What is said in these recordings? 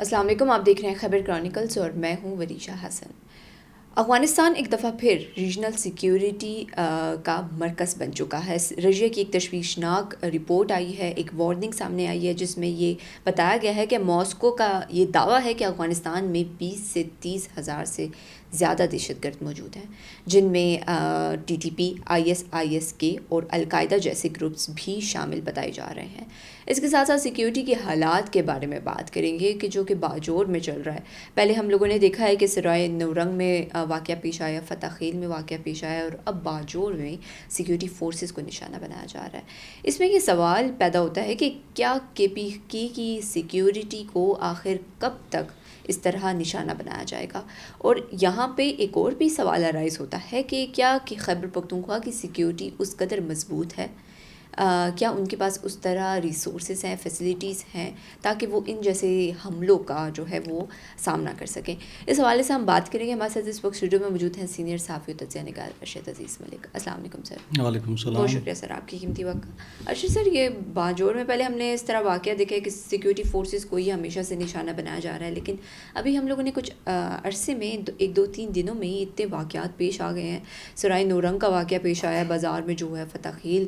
السلام علیکم، آپ دیکھ رہے ہیں خیبر کرانیکلز اور میں ہوں وریشہ حسن۔ افغانستان ایک دفعہ پھر ریجنل سیکیورٹی کا مرکز بن چکا ہے۔ رشیا کی ایک تشویشناک رپورٹ آئی ہے، ایک وارننگ سامنے آئی ہے جس میں یہ بتایا گیا ہے کہ ماسکو کا یہ دعویٰ ہے کہ افغانستان میں 20 سے 30 ہزار سے زیادہ دہشت گرد موجود ہیں، جن میں TTP، ISIS اور القاعدہ جیسے گروپس بھی شامل بتائے جا رہے ہیں۔ اس کے ساتھ ساتھ سیکیورٹی کے حالات کے بارے میں بات کریں گے کہ جو کہ باجوڑ میں چل رہا ہے۔ پہلے ہم لوگوں نے دیکھا ہے کہ سرائے نورنگ میں واقعہ پیش آیا، فتح خیل میں واقعہ پیش آیا، اور اب باجوڑ میں سیکیورٹی فورسز کو نشانہ بنایا جا رہا ہے۔ اس میں یہ سوال پیدا ہوتا ہے کہ کیا KPK کی سیکیورٹی کو آخر کب تک اس طرح نشانہ بنایا جائے گا؟ اور یہاں پہ ایک اور بھی سوال رائز ہوتا ہے کہ کیا خیبر پختونخوا کی سیکیورٹی اس قدر مضبوط ہے؟ کیا ان کے پاس اس طرح ریسورسز ہیں، فیسلٹیز ہیں تاکہ وہ ان جیسے حملوں کا جو ہے وہ سامنا کر سکیں؟ اس حوالے سے ہم بات کریں گے۔ ہمارے ساتھ اس وقت اسٹوڈیو میں موجود ہیں سینئر صحافی و تجزیہ نگار ارشد عزیز ملک۔ السلام علیکم سر۔ وعلیکم السلام۔ بہت شکریہ سر آپ کی قیمتی وقت کا۔ ارشد سر، یہ باجوڑ میں پہلے ہم نے اس طرح واقعہ دیکھا کہ سیکیورٹی فورسز کو ہی ہمیشہ سے نشانہ بنایا جا رہا ہے، لیکن ابھی ہم لوگوں نے کچھ عرصے میں ایک دو تین دنوں میں اتنے واقعات پیش آ گئے ہیں۔ سرائے نورنگ کا واقعہ پیش آیا، بازار میں جو ہے فتح خیل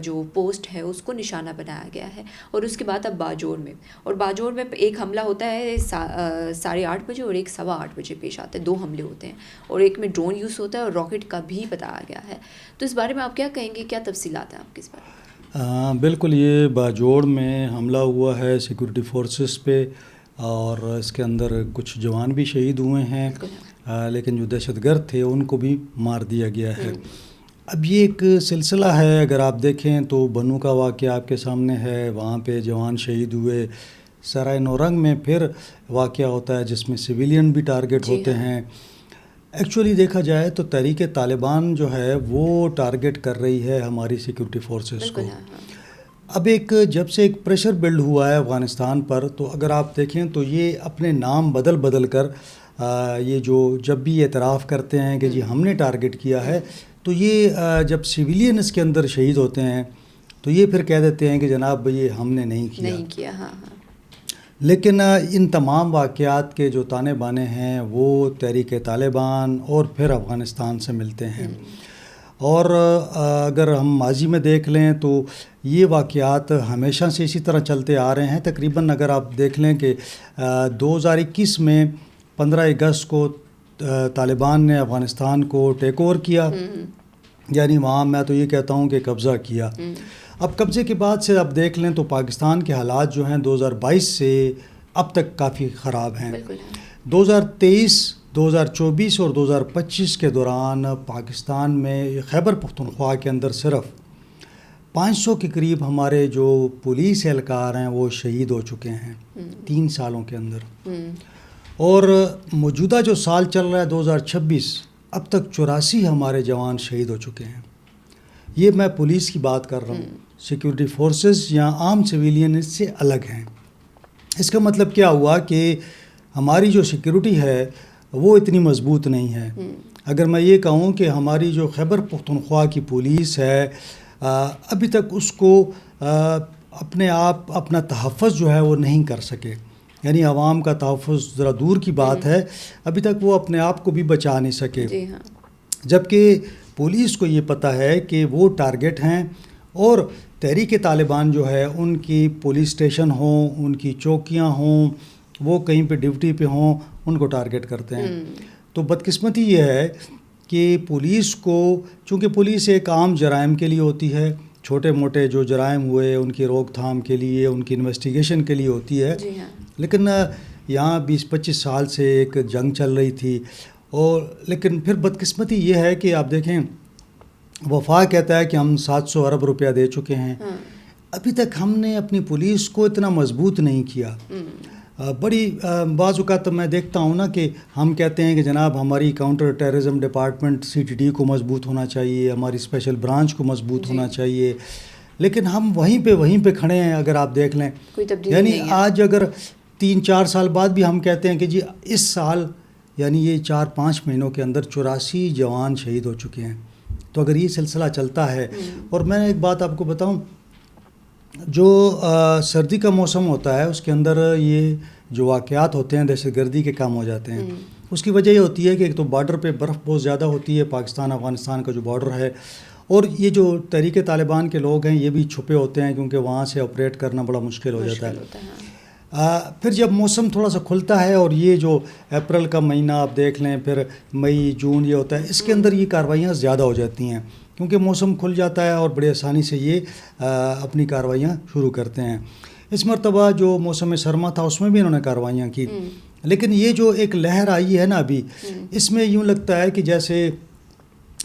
جو پوسٹ ہے اس کو نشانہ بنایا گیا ہے، اور اس کے بعد اب باجوڑ میں، اور باجوڑ میں ایک حملہ ہوتا ہے 8:30 بجے اور ایک 8:15 بجے پیش آتا ہے، 2 حملے ہوتے ہیں، اور ایک میں ڈرون یوز ہوتا ہے اور راکٹ کا بھی بتایا گیا ہے۔ تو اس بارے میں آپ کیا کہیں گے، کیا تفصیلات ہیں آپ کے اس بارے میں؟ بالکل، یہ باجوڑ میں حملہ ہوا ہے سیکورٹی فورسز پہ، اور اس کے اندر کچھ جوان بھی شہید ہوئے ہیں، لیکن جو دہشت گرد تھے ان کو بھی مار دیا گیا ہے۔ اب یہ ایک سلسلہ ہے، اگر آپ دیکھیں تو بنو کا واقعہ آپ کے سامنے ہے، وہاں پہ جوان شہید ہوئے۔ سرائے نورنگ میں پھر واقعہ ہوتا ہے جس میں سویلین بھی ٹارگٹ ہوتے ہیں۔ ایکچولی دیکھا جائے تو تحریک طالبان جو ہے وہ ٹارگٹ کر رہی ہے ہماری سیکورٹی فورسز کو۔ اب جب سے ایک پریشر بلڈ ہوا ہے افغانستان پر، تو اگر آپ دیکھیں تو یہ اپنے نام بدل کر یہ جب بھی اعتراف کرتے ہیں کہ جی ہم نے ٹارگٹ کیا ہے، تو یہ جب سویلین اس کے اندر شہید ہوتے ہیں تو یہ پھر کہہ دیتے ہیں کہ جناب یہ ہم نے نہیں کیا۔ لیکن ان تمام واقعات کے جو تانے بانے ہیں وہ تحریک طالبان اور پھر افغانستان سے ملتے ہیں۔ اور اگر ہم ماضی میں دیکھ لیں تو یہ واقعات ہمیشہ سے اسی طرح چلتے آ رہے ہیں۔ تقریباً اگر آپ دیکھ لیں کہ 2021 میں 15 اگست کو طالبان نے افغانستان کو ٹیک اوور کیا، یعنی وہاں میں تو یہ کہتا ہوں کہ قبضہ کیا۔ اب قبضے کے بعد سے آپ دیکھ لیں تو پاکستان کے حالات جو ہیں 2022 سے اب تک کافی خراب ہیں۔ 2023، 2024 اور 2025 کے دوران پاکستان میں خیبر پختونخوا کے اندر صرف 500 کے قریب ہمارے جو پولیس اہلکار ہیں وہ شہید ہو چکے ہیں 3 سالوں کے اندر۔ اور موجودہ جو سال چل رہا ہے 2026، اب تک 84 ہمارے جوان شہید ہو چکے ہیں۔ یہ میں پولیس کی بات کر رہا ہوں، سیکورٹی فورسز یا عام سویلین اس سے الگ ہیں۔ اس کا مطلب کیا ہوا کہ ہماری جو سیکورٹی ہے وہ اتنی مضبوط نہیں ہے۔ اگر میں یہ کہوں کہ ہماری جو خیبر پختونخوا کی پولیس ہے ابھی تک اس کو اپنا تحفظ جو ہے وہ نہیں کر سکے، یعنی عوام کا تحفظ ذرا دور کی بات ہے، ابھی تک وہ اپنے آپ کو بھی بچا نہیں سکے۔ جبکہ پولیس کو یہ پتہ ہے کہ وہ ٹارگٹ ہیں، اور تحریک طالبان جو ہے ان کی پولیس اسٹیشن ہوں، ان کی چوکیاں ہوں، وہ کہیں پہ ڈیوٹی پہ ہوں، ان کو ٹارگٹ کرتے ہیں۔ تو بدقسمتی یہ ہے کہ پولیس کو، چونکہ پولیس ایک عام جرائم کے لیے ہوتی ہے، چھوٹے موٹے جو جرائم ہوئے ان کی روک تھام کے لیے، ان کی انویسٹیگیشن کے لیے ہوتی ہے، لیکن یہاں 20-25 سال سے ایک جنگ چل رہی تھی۔ اور لیکن پھر بدقسمتی یہ ہے کہ آپ دیکھیں وفاق کہتا ہے کہ ہم 700 ارب روپیہ دے چکے ہیں، ابھی تک ہم نے اپنی پولیس کو اتنا مضبوط نہیں کیا۔ بڑی بعض اوقات میں دیکھتا ہوں نا کہ ہم کہتے ہیں کہ جناب ہماری کاؤنٹر ٹیررزم ڈپارٹمنٹ CTD کو مضبوط ہونا چاہیے، ہماری اسپیشل برانچ کو مضبوط ہونا چاہیے، لیکن ہم وہیں پہ کھڑے ہیں۔ اگر آپ دیکھ لیں، یعنی آج اگر 3-4 سال بعد بھی ہم کہتے ہیں کہ جی اس سال، یعنی یہ 4-5 مہینوں کے اندر 84 جوان شہید ہو چکے ہیں۔ تو اگر یہ سلسلہ چلتا ہے، اور میں ایک بات آپ کو بتاؤں، جو سردی کا موسم ہوتا ہے اس کے اندر یہ جو واقعات ہوتے ہیں دہشت گردی کے کام ہو جاتے ہیں. اس کی وجہ یہ ہوتی ہے کہ ایک تو بارڈر پہ برف بہت زیادہ ہوتی ہے، پاکستان افغانستان کا جو بارڈر ہے، اور یہ جو تحریک طالبان کے لوگ ہیں یہ بھی چھپے ہوتے ہیں کیونکہ وہاں سے آپریٹ کرنا بڑا مشکل ہو جاتا ہے. پھر جب موسم تھوڑا سا کھلتا ہے، اور یہ جو اپریل کا مہینہ آپ دیکھ لیں، پھر مئی جون یہ ہوتا ہے، اس کے اندر یہ کارروائیاں زیادہ ہو جاتی ہیں کیونکہ موسم کھل جاتا ہے اور بڑے آسانی سے یہ اپنی کارروائیاں شروع کرتے ہیں. اس مرتبہ جو موسم سرما تھا اس میں بھی انہوں نے کارروائیاں کی، لیکن یہ جو ایک لہر آئی ہے نا ابھی، اس میں یوں لگتا ہے کہ جیسے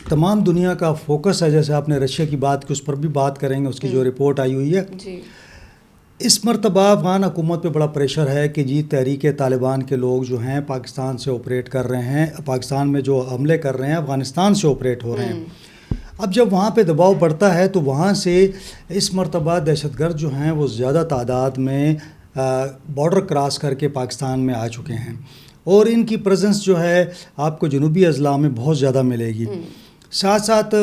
تمام دنیا کا فوکس ہے. جیسے آپ نے رشیا کی بات کی، اس پر بھی بات کریں گے، اس کی جو رپورٹ آئی ہوئی ہے. اس مرتبہ افغان حکومت پہ بڑا پریشر ہے کہ جی تحریک طالبان کے لوگ جو ہیں پاکستان سے آپریٹ کر رہے ہیں، پاکستان میں جو حملے کر رہے ہیں افغانستان سے آپریٹ ہو رہے ہیں. اب جب وہاں پہ دباؤ بڑھتا ہے تو وہاں سے اس مرتبہ دہشت گرد جو ہیں وہ زیادہ تعداد میں بارڈر کراس کر کے پاکستان میں آ چکے ہیں، اور ان کی پریزنس جو ہے آپ کو جنوبی اضلاع میں بہت زیادہ ملے گی. ساتھ ساتھ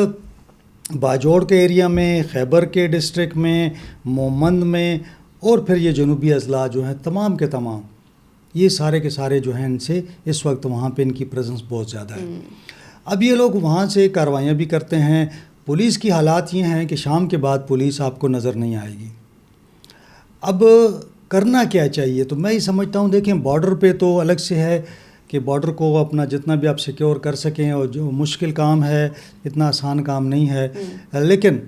باجوڑ کے ایریا میں، خیبر کے ڈسٹرکٹ میں، مومند میں، اور پھر یہ جنوبی اضلاع جو ہیں تمام کے تمام، یہ سارے کے سارے جو ہیں ان سے اس وقت وہاں پہ ان کی پریزنس بہت زیادہ ہے. اب یہ لوگ وہاں سے کارروائیاں بھی کرتے ہیں. پولیس کی حالات یہ ہیں کہ شام کے بعد پولیس آپ کو نظر نہیں آئے گی. اب کرنا کیا چاہیے؟ تو میں یہ سمجھتا ہوں، دیکھیں بارڈر پہ تو الگ سے ہے کہ بارڈر کو اپنا جتنا بھی آپ سیکیور کر سکیں، اور جو مشکل کام ہے، اتنا آسان کام نہیں ہے. لیکن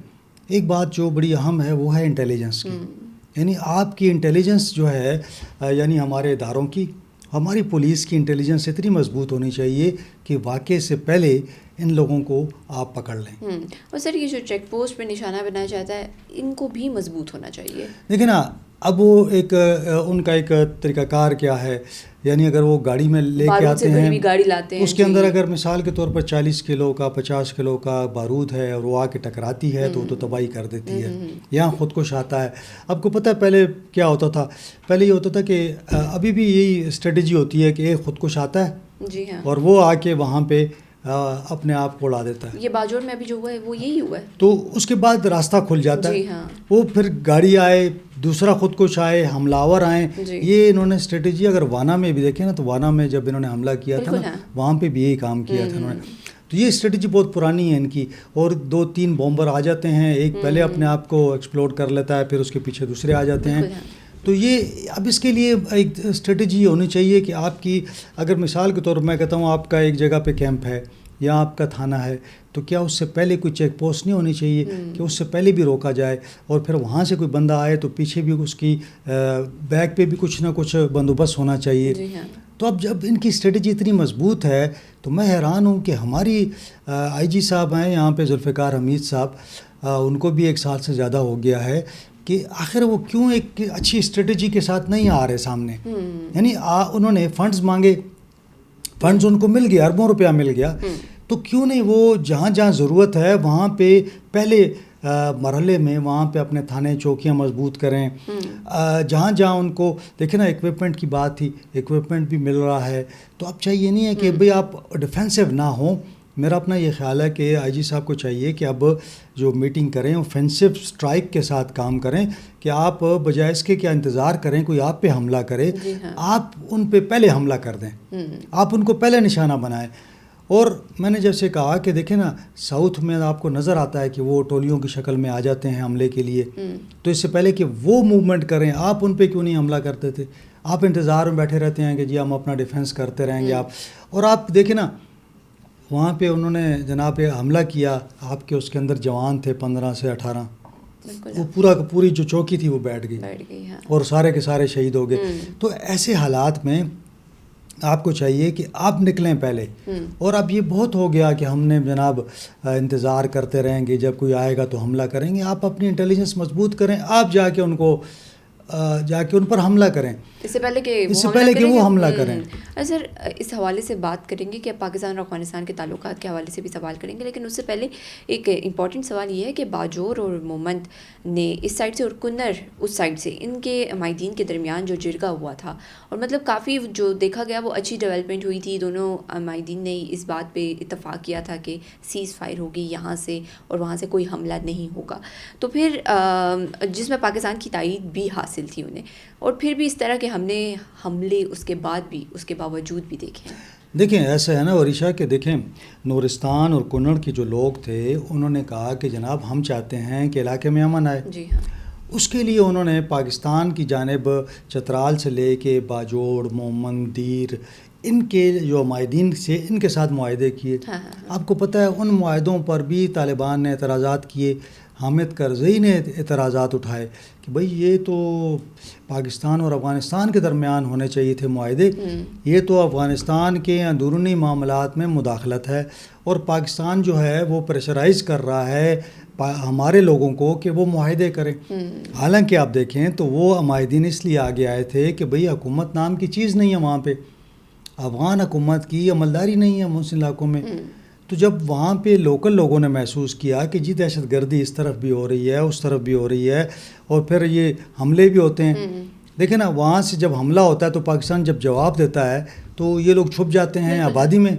ایک بات جو بڑی اہم ہے وہ ہے انٹیلیجنس کی. یعنی آپ کی انٹیلیجنس جو ہے، یعنی ہمارے اداروں کی، ہماری پولیس کی انٹیلیجنس اتنی مضبوط ہونی چاہیے کہ واقعے سے پہلے ان لوگوں کو آپ پکڑ لیں. اور سر یہ جو چیک پوسٹ پہ نشانہ بنایا جاتا ہے، ان کو بھی مضبوط ہونا چاہیے. دیکھیں نا، اب وہ ایک ان کا ایک طریقہ کار کیا ہے، یعنی اگر وہ گاڑی میں لے کے آتے ہیں، گاڑی لاتے ہیں، اس کے اندر اگر مثال کے طور پر 40 کلو کا 50 کلو کا بارود ہے اور وہ آ کے ٹکراتی ہے تو وہ تو تباہی کر دیتی ہے. یہاں خودکش آتا ہے. آپ کو پتہ ہے پہلے کیا ہوتا تھا؟ پہلے یہ ہوتا تھا کہ ابھی بھی یہی اسٹریٹجی ہوتی ہے کہ ایک خودکش آتا ہے، جی ہاں، اور وہ آ کے وہاں پہ اپنے آپ کو اڑا دیتا ہے. یہ باجوڑ میں ابھی جو ہوا ہے وہ یہی ہوا ہے. تو اس کے بعد راستہ کھل جاتا ہے. جی ہاں، وہ پھر گاڑی آئے، دوسرا خودکش آئے، حملہ آور آئیں. یہ انہوں نے اسٹریٹجی اگر وانا میں بھی دیکھیں نا، تو وانا میں جب انہوں نے حملہ کیا تھا نا، وہاں پہ بھی یہی کام کیا تھا انہوں نے. تو یہ اسٹریٹجی بہت پرانی ہے ان کی. اور 2-3 بومبر آ جاتے ہیں، ایک پہلے اپنے آپ کو ایکسپلوڈ کر لیتا ہے، پھر اس کے پیچھے دوسرے آ جاتے ہیں. تو یہ اب اس کے لیے ایک اسٹریٹجی ہونی چاہیے کہ آپ کی، اگر مثال کے طور پر میں کہتا ہوں آپ کا ایک جگہ پہ کیمپ ہے یا آپ کا تھانہ ہے، تو کیا اس سے پہلے کوئی چیک پوسٹ نہیں ہونی چاہیے کہ اس سے پہلے بھی روکا جائے، اور پھر وہاں سے کوئی بندہ آئے تو پیچھے بھی اس کی بیک پہ بھی کچھ نہ کچھ بندوبست ہونا چاہیے. تو اب جب ان کی اسٹریٹجی اتنی مضبوط ہے تو میں حیران ہوں کہ ہماری آئی جی صاحب ہیں یہاں پہ ذوالفقار حمید صاحب، ان کو بھی 1 سال سے زیادہ ہو گیا ہے، کہ آخر وہ کیوں ایک اچھی اسٹریٹجی کے ساتھ نہیں آ رہے سامنے. یعنی انہوں نے فنڈز مانگے، فنڈز ان کو مل گیا، اربوں روپیہ مل گیا، تو کیوں نہیں وہ جہاں جہاں ضرورت ہے وہاں پہ پہلے مرحلے میں وہاں پہ اپنے تھانے چوکیاں مضبوط کریں. جہاں جہاں ان کو دیکھیں نا، ایکوپمنٹ کی بات تھی، ایکوپمنٹ بھی مل رہا ہے. تو اب چاہیے نہیں ہے کہ بھئی آپ ڈیفینسو نہ ہوں. میرا اپنا یہ خیال ہے کہ آئی جی صاحب کو چاہیے کہ اب جو میٹنگ کریں اوفینسو اسٹرائک کے ساتھ کام کریں، کہ آپ بجائے اس کے کیا انتظار کریں کوئی آپ پہ حملہ کرے، آپ ان پہ پہلے حملہ کر دیں، آپ ان کو پہلے نشانہ بنائیں. اور میں نے جیسے کہا کہ دیکھیں نا، ساؤتھ میں آپ کو نظر آتا ہے کہ وہ ٹولیوں کی شکل میں آ جاتے ہیں حملے کے لیے. تو اس سے پہلے کہ وہ موومنٹ کریں، آپ ان پہ کیوں نہیں حملہ کرتے تھے؟ آپ انتظار میں بیٹھے رہتے ہیں کہ جی ہم اپنا ڈیفینس کرتے رہیں گے آپ. اور آپ دیکھیں نا، وہاں پہ انہوں نے جناب حملہ کیا، آپ کے اس کے اندر جوان تھے 15 سے 18، وہ پوری جو چوکی تھی وہ بیٹھ گئی، اور سارے کے سارے شہید ہو گئے. تو ایسے حالات میں آپ کو چاہیے کہ آپ نکلیں پہلے. اور اب یہ بہت ہو گیا کہ ہم نے جناب انتظار کرتے رہیں گے، جب کوئی آئے گا تو حملہ کریں گے. آپ اپنی انٹیلیجنس مضبوط کریں، آپ جا کے ان پر حملہ کریں، اس سے پہلے کہ وہ حملہ کریں. سر اس حوالے سے بات کریں گے کہ اب پاکستان اور افغانستان کے تعلقات کے حوالے سے بھی سوال کریں گے، لیکن اس سے پہلے ایک امپورٹنٹ سوال یہ ہے کہ باجور اور مومند نے اس سائڈ سے اور کنر اس سائڈ سے ان کے مائدین کے درمیان جو جرگہ ہوا تھا، اور مطلب کافی جو دیکھا گیا وہ اچھی ڈیولپمنٹ ہوئی تھی. دونوں مائدین نے اس بات پہ اتفاق کیا تھا کہ سیز فائر ہوگی یہاں سے اور وہاں سے کوئی حملہ نہیں ہوگا. تو پھر جس میں پاکستان کی تائید بھی حاصل تھی انہیں، اور پھر بھی اس طرح کے حملے اس کے بعد بھی اس کے باوجود بھی دیکھیں. دیکھیں ایسا ہے نا ورشا کہ دیکھیں نورستان اور کنڑ کے جو لوگ تھے انہوں نے کہا کہ جناب ہم چاہتے ہیں کہ علاقے میں امن آئے. جی ہاں. اس کے لیے انہوں نے پاکستان کی جانب چترال سے لے کے باجوڑ، مومند، دیر، ان کے جو معاہدین سے ان کے ساتھ معاہدے کیے. آپ کو پتہ ہے ان معاہدوں پر بھی طالبان نے اعتراضات کیے. حامد کرزئی نے اعتراضات اٹھائے کہ بھئی یہ تو پاکستان اور افغانستان کے درمیان ہونے چاہیے تھے معاہدے، یہ تو افغانستان کے اندرونی معاملات میں مداخلت ہے، اور پاکستان جو ہے وہ پریشرائز کر رہا ہے ہمارے لوگوں کو کہ وہ معاہدے کریں. حالانکہ آپ دیکھیں تو وہ معاہدین اس لیے آگے آئے تھے کہ بھئی حکومت نام کی چیز نہیں ہے وہاں پہ، افغان حکومت کی عملداری نہیں ہے ان علاقوں میں. تو جب وہاں پہ لوکل لوگوں نے محسوس کیا کہ جی دہشت گردی اس طرف بھی ہو رہی ہے اس طرف بھی ہو رہی ہے اور پھر یہ حملے بھی ہوتے ہیں. دیکھیں نا وہاں سے جب حملہ ہوتا ہے تو پاکستان جب جواب دیتا ہے تو یہ لوگ چھپ جاتے ہیں آبادی میں.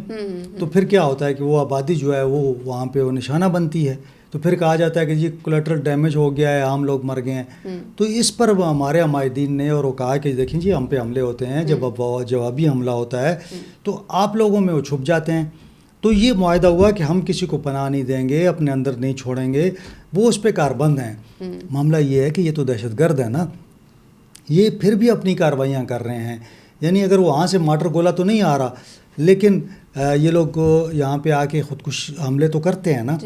تو پھر کیا ہوتا ہے کہ وہ آبادی جو ہے وہ وہاں پہ وہ نشانہ بنتی ہے. تو پھر کہا جاتا ہے کہ جی کولیٹرل ڈیمیج ہو گیا ہے، عام لوگ مر گئے ہیں. تو اس پر ہمارے معاہدین نے اور وہ کہا کہ دیکھیں جی ہم پہ حملے ہوتے ہیں، جب جوابی حملہ ہوتا ہے تو آپ لوگوں میں وہ چھپ جاتے ہیں. تو یہ معاہدہ ہوا کہ ہم کسی کو پناہ نہیں دیں گے، اپنے اندر نہیں چھوڑیں گے. وہ اس پہ کاربند ہیں. معاملہ یہ ہے کہ یہ تو دہشت گرد ہے نا، یہ پھر بھی اپنی کارروائیاں کر رہے ہیں. یعنی اگر وہاں سے مارٹر گولا تو نہیں آ رہا، لیکن یہ لوگ یہاں پہ آ کے خودکش حملے تو کرتے ہیں نا.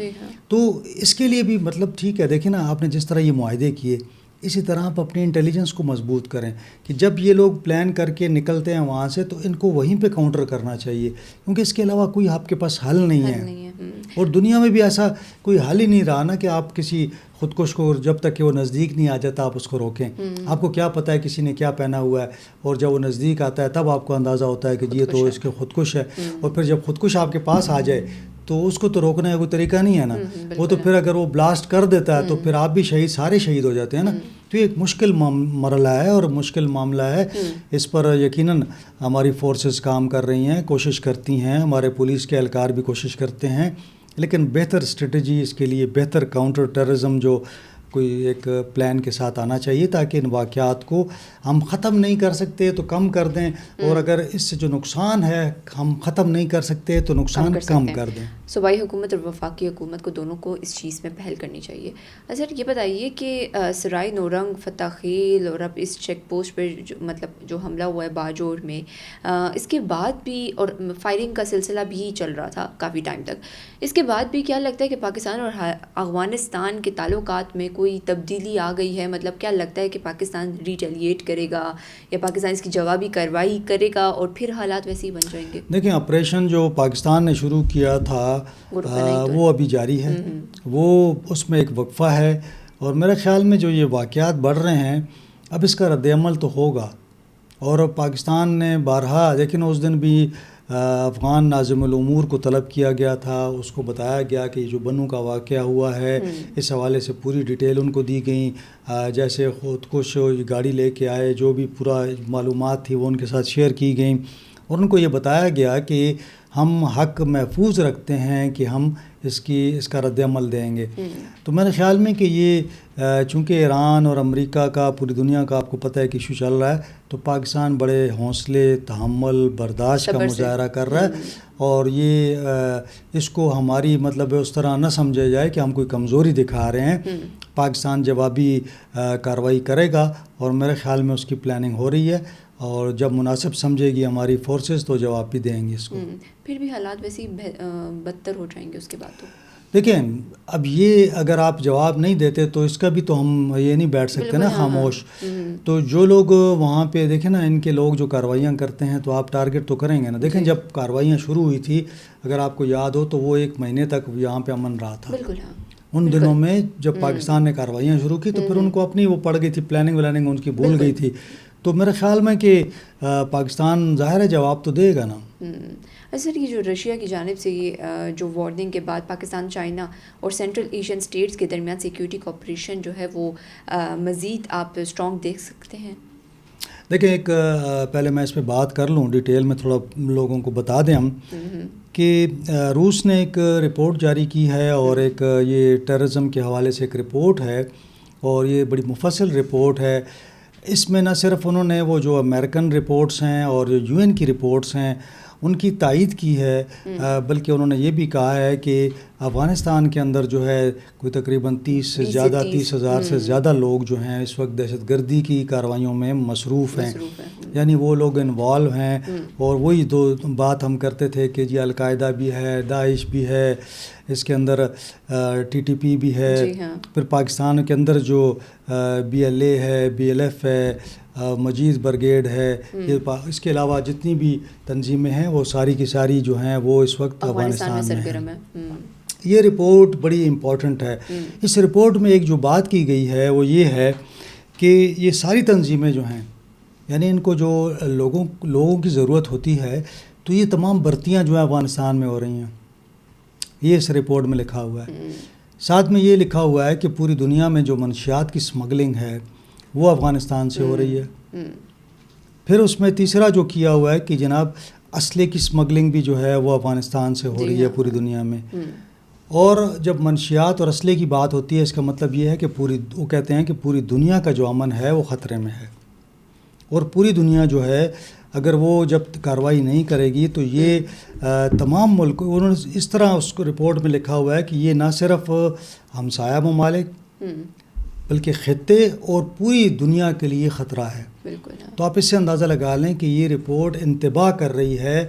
تو اس کے لیے بھی مطلب ٹھیک ہے. دیکھیں نا آپ نے جس طرح یہ معاہدے کیے اسی طرح آپ اپنی انٹیلیجنس کو مضبوط کریں کہ جب یہ لوگ پلان کر کے نکلتے ہیں وہاں سے تو ان کو وہیں پہ کاؤنٹر کرنا چاہیے، کیونکہ اس کے علاوہ کوئی آپ کے پاس حل نہیں ہے. اور دنیا میں بھی ایسا کوئی حل ہی نہیں رہا نا کہ آپ کسی خودکش کو جب تک کہ وہ نزدیک نہیں آ جاتا آپ اس کو روکیں. آپ کو کیا پتہ ہے کسی نے کیا پہنا ہوا ہے، اور جب وہ نزدیک آتا ہے تب آپ کو اندازہ ہوتا ہے کہ یہ تو اس کے خودکش ہے. اور پھر جب خودکش آپ کے پاس آ جائے تو اس کو تو روکنے کا کوئی طریقہ نہیں ہے نا. وہ تو پھر اگر وہ بلاسٹ کر دیتا ہے تو پھر آپ بھی شہید، سارے شہید ہو جاتے ہیں نا. تو یہ ایک مشکل مرحلہ ہے اور مشکل معاملہ ہے. اس پر یقیناً ہماری فورسز کام کر رہی ہیں، کوشش کرتی ہیں، ہمارے پولیس کے اہلکار بھی کوشش کرتے ہیں، لیکن بہتر اسٹریٹجی اس کے لیے، بہتر کاؤنٹر ٹیررزم جو کوئی ایک پلان کے ساتھ آنا چاہیے تاکہ ان واقعات کو ہم ختم نہیں کر سکتے تو کم کر دیں، اور اگر اس سے جو نقصان ہے ہم ختم نہیں کر سکتے تو نقصان کم کر دیں. صوبائی حکومت اور وفاقی حکومت کو دونوں کو اس چیز میں پہل کرنی چاہیے. سر یہ بتائیے کہ سرائے نورنگ، فتح خیل اور اب اس چیک پوسٹ پر جو حملہ ہوا ہے باجوڑ میں، اس کے بعد بھی، اور فائرنگ کا سلسلہ بھی چل رہا تھا کافی ٹائم تک، اس کے بعد بھی کیا لگتا ہے کہ پاکستان اور افغانستان کے تعلقات میں کوئی تبدیلی آ گئی ہے؟ مطلب کیا لگتا ہے کہ پاکستان ریٹیلیٹ کرے گا یا پاکستان اس کی جوابی کارروائی کرے گا اور پھر حالات ویسے ہی بن جائیں گے؟ دیکھیں آپریشن جو پاکستان نے شروع کیا تھا وہ ابھی جاری ہے. وہ اس میں ایک وقفہ ہے، اور میرے خیال میں جو یہ واقعات بڑھ رہے ہیں اب اس کا رد عمل تو ہوگا. اور پاکستان نے بارہا، لیکن اس دن بھی افغان ناظم الامور کو طلب کیا گیا تھا، اس کو بتایا گیا کہ جو بنوں کا واقعہ ہوا ہے اس حوالے سے پوری ڈیٹیل ان کو دی گئیں، جیسے خودکش گاڑی لے کے آئے، جو بھی پورا معلومات تھی وہ ان کے ساتھ شیئر کی گئیں، اور ان کو یہ بتایا گیا کہ ہم حق محفوظ رکھتے ہیں کہ ہم اس کا رد عمل دیں گے. تو میرے خیال میں کہ یہ چونکہ ایران اور امریکہ کا، پوری دنیا کا آپ کو پتہ ہے کہ ایشو چل رہا ہے، تو پاکستان بڑے حوصلے، تحمل، برداشت کا مظاہرہ کر رہا ہے. اور یہ اس کو ہماری مطلب اس طرح نہ سمجھا جائے کہ ہم کوئی کمزوری دکھا رہے ہیں. پاکستان جوابی کارروائی کرے گا، اور میرے خیال میں اس کی پلاننگ ہو رہی ہے، اور جب مناسب سمجھے گی ہماری فورسز تو جواب بھی دیں گی اس کو. پھر بھی حالات ویسے ہی بدتر ہو جائیں گے اس کے بعد. تو دیکھیں اب یہ اگر آپ جواب نہیں دیتے تو اس کا بھی تو ہم یہ نہیں بیٹھ سکتے نا خاموش. تو جو لوگ وہاں پہ دیکھیں نا ان کے لوگ جو کارروائیاں کرتے ہیں تو آپ ٹارگٹ تو کریں گے نا. دیکھیں جب کارروائیاں شروع ہوئی تھی اگر آپ کو یاد ہو تو وہ 1 مہینے تک یہاں پہ امن رہا تھا. ان دنوں میں جب پاکستان نے کارروائیاں شروع کی تو پھر ان کو اپنی وہ پڑ گئی تھی، پلاننگ ان کی بھول گئی تھی. تو میرے خیال میں کہ پاکستان ظاہر ہے جواب تو دے گا نا. سر یہ جو رشیا کی جانب سے یہ جو وارننگ کے بعد پاکستان، چائنا اور سینٹرل ایشین اسٹیٹس کے درمیان سیکیورٹی کوپریشن جو ہے وہ مزید آپ اسٹرانگ دیکھ سکتے ہیں؟ دیکھیں ایک پہلے میں اس پہ بات کر لوں ڈیٹیل میں، تھوڑا لوگوں کو بتا دیں ہم کہ روس نے ایک رپورٹ جاری کی ہے اور ایک یہ ٹیررزم کے حوالے سے ایک رپورٹ ہے اور یہ بڑی مفصل رپورٹ ہے. اس میں نہ صرف انہوں نے وہ جو امریکن رپورٹس ہیں اور جو یو این کی رپورٹس ہیں ان کی تائید کی ہے، بلکہ انہوں نے یہ بھی کہا ہے کہ افغانستان کے اندر جو ہے کوئی تقریباً 30,000 سے زیادہ لوگ جو ہیں اس وقت دہشت گردی کی کارروائیوں میں مصروف ہیں. یعنی وہ لوگ انوالو ہیں. اور وہی دو بات ہم کرتے تھے کہ جی القاعدہ بھی ہے، داعش بھی ہے، اس کے اندر ٹی ٹی پی بھی ہے، پھر پاکستان کے اندر جو بی ایل اے ہے، بی ایل ایف ہے، مجید برگیڈ ہے، اس کے علاوہ جتنی بھی تنظیمیں ہیں وہ ساری کی ساری جو ہیں وہ اس وقت افغانستان میں ہیں. یہ رپورٹ بڑی امپورٹنٹ ہے. اس رپورٹ میں ایک جو بات کی گئی ہے وہ یہ ہے کہ یہ ساری تنظیمیں جو ہیں، یعنی ان کو جو لوگوں کی ضرورت ہوتی ہے تو یہ تمام بھرتیاں جو ہیں افغانستان میں ہو رہی ہیں. یہ اس رپورٹ میں لکھا ہوا ہے. ساتھ میں یہ لکھا ہوا ہے کہ پوری دنیا میں جو منشیات کی سمگلنگ ہے وہ افغانستان سے ہو رہی ہے. پھر اس میں تیسرا جو کیا ہوا ہے کہ جناب اسلحے کی سمگلنگ بھی جو ہے وہ افغانستان سے ہو رہی ہے پوری دنیا میں. اور جب منشیات اور اسلحے کی بات ہوتی ہے اس کا مطلب یہ ہے کہ وہ کہتے ہیں کہ پوری دنیا کا جو امن ہے وہ خطرے میں ہے. اور پوری دنیا جو ہے اگر وہ جب کارروائی نہیں کرے گی تو یہ تمام ملک، انہوں نے اس طرح اس کو رپورٹ میں لکھا ہوا ہے کہ یہ نہ صرف ہمسایہ ممالک بلکہ خطے اور پوری دنیا کے لیے خطرہ ہے. تو آپ اس سے اندازہ لگا لیں کہ یہ رپورٹ انتباہ کر رہی ہے.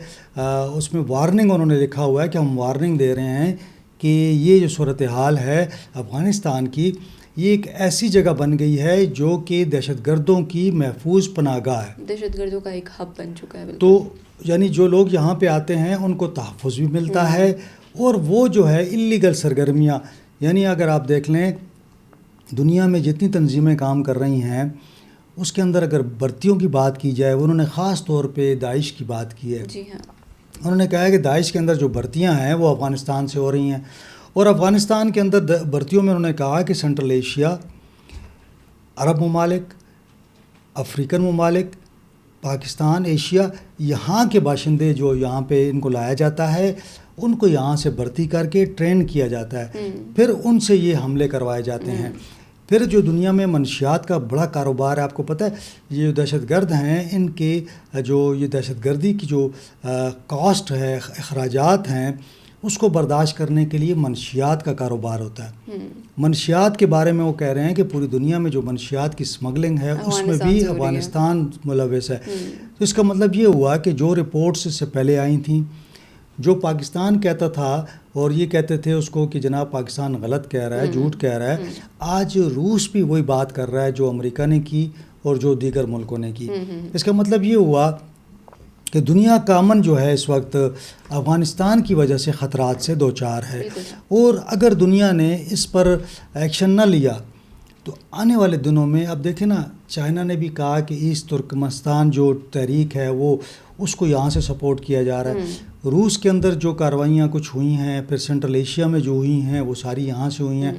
اس میں وارننگ انہوں نے لکھا ہوا ہے کہ ہم وارننگ دے رہے ہیں کہ یہ جو صورتحال ہے افغانستان کی، یہ ایک ایسی جگہ بن گئی ہے جو کہ دہشت گردوں کی محفوظ پناہ گاہ ہے، دہشت گردوں کا ایک ہب بن چکا ہے. تو یعنی جو لوگ یہاں پہ آتے ہیں ان کو تحفظ بھی ملتا ہے. اور وہ جو ہے اللیگل سرگرمیاں، یعنی اگر آپ دیکھ لیں دنیا میں جتنی تنظیمیں کام کر رہی ہیں اس کے اندر اگر بھرتیوں کی بات کی جائے، انہوں نے خاص طور پہ داعش کی بات کی ہے. جی ہاں، انہوں نے کہا ہے کہ داعش کے اندر جو بھرتیاں ہیں وہ افغانستان سے ہو رہی ہیں. اور افغانستان کے اندر بھرتیوں میں انہوں نے کہا کہ سینٹرل ایشیا، عرب ممالک، افریقن ممالک، پاکستان، ایشیا، یہاں کے باشندے جو یہاں پہ ان کو لایا جاتا ہے ان کو یہاں سے بھرتی کر کے ٹرین کیا جاتا ہے، پھر ان سے یہ حملے کروائے جاتے ہیں. پھر جو دنیا میں منشیات کا بڑا کاروبار ہے، آپ کو پتہ ہے یہ جو دہشت گرد ہیں ان کے جو یہ دہشت گردی کی جو کاسٹ ہے، اخراجات ہیں، اس کو برداشت کرنے کے لیے منشیات کا کاروبار ہوتا ہے. منشیات کے بارے میں وہ کہہ رہے ہیں کہ پوری دنیا میں جو منشیات کی سمگلنگ ہے اس میں بھی افغانستان ملوث ہے. تو اس کا مطلب یہ ہوا کہ جو رپورٹس اس سے پہلے آئی تھیں، جو پاکستان کہتا تھا اور یہ کہتے تھے اس کو کہ جناب پاکستان غلط کہہ رہا ہے، جھوٹ کہہ رہا ہے، آج روس بھی وہی بات کر رہا ہے جو امریکہ نے کی اور جو دیگر ملکوں نے کی. اس کا مطلب یہ ہوا کہ دنیا کا امن جو ہے اس وقت افغانستان کی وجہ سے خطرات سے دوچار ہے. اور اگر دنیا نے اس پر ایکشن نہ لیا تو آنے والے دنوں میں، اب دیکھیں نا چائنا نے بھی کہا کہ ایسٹ ترکمستان جو تحریک ہے وہ اس کو یہاں سے سپورٹ کیا جا رہا ہے. روس کے اندر جو کارروائیاں کچھ ہوئی ہیں، پھر سینٹرل ایشیا میں جو ہوئی ہیں وہ ساری یہاں سے ہوئی ہیں.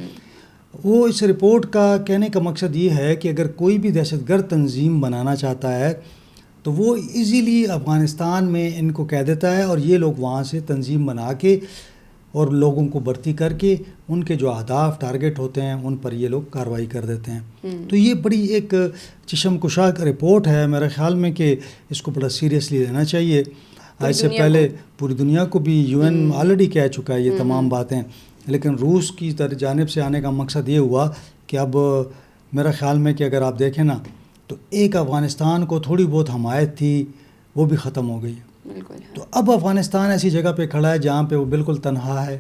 وہ اس رپورٹ کا کہنے کا مقصد یہ ہے کہ اگر کوئی بھی دہشت گرد تنظیم بنانا چاہتا ہے تو وہ ایزیلی افغانستان میں ان کو کہہ دیتا ہے اور یہ لوگ وہاں سے تنظیم بنا کے اور لوگوں کو بھرتی کر کے ان کے جو اہداف ٹارگٹ ہوتے ہیں ان پر یہ لوگ کارروائی کر دیتے ہیں. تو یہ بڑی ایک چشم کشا رپورٹ ہے میرے خیال میں کہ اس کو بڑا سیریسلی لینا چاہیے. اس سے پہلے پوری دنیا کو بھی یو این آلریڈی کہہ چکا ہے یہ تمام باتیں، لیکن روس کی جانب سے آنے کا مقصد یہ ہوا کہ اب میرے خیال میں کہ اگر آپ دیکھیں نا تو ایک افغانستان کو تھوڑی بہت حمایت تھی وہ بھی ختم ہو گئی. تو اب افغانستان ایسی جگہ پہ کھڑا ہے جہاں پہ وہ بالکل تنہا ہے.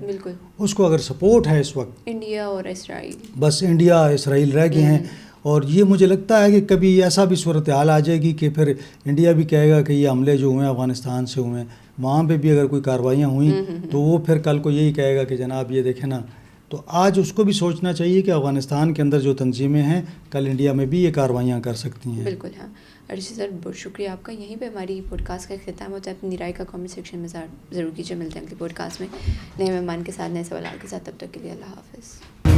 اس کو اگر سپورٹ ہے اس وقت انڈیا اور اسرائیل، بس انڈیا اسرائیل رہ گئے ہیں. اور یہ مجھے لگتا ہے کہ کبھی ایسا بھی صورتحال آ جائے گی کہ پھر انڈیا بھی کہے گا کہ یہ حملے جو ہوئے ہیں افغانستان سے ہوئے ہیں، وہاں پہ بھی اگر کوئی کارروائیاں ہوئیں تو وہ پھر کل کو یہی کہے گا کہ جناب یہ دیکھیں نا تو آج اس کو بھی سوچنا چاہیے کہ افغانستان کے اندر جو تنظیمیں ہیں کل انڈیا میں بھی یہ کاروائیاں کر سکتی ہیں. بالکل ہاں. ارشد سر بہت شکریہ آپ کا. یہیں پہ ہماری پوڈ کاسٹ کا اختتام ہوتا ہے. اپنی رائے کا کامنٹ سیکشن میں ضرور کیجیے. ملتے ہیں اگلی پوڈ کاسٹ میں نئے مہمان کے ساتھ نئے سوالات کے ساتھ. تب تک کے لیے اللہ حافظ.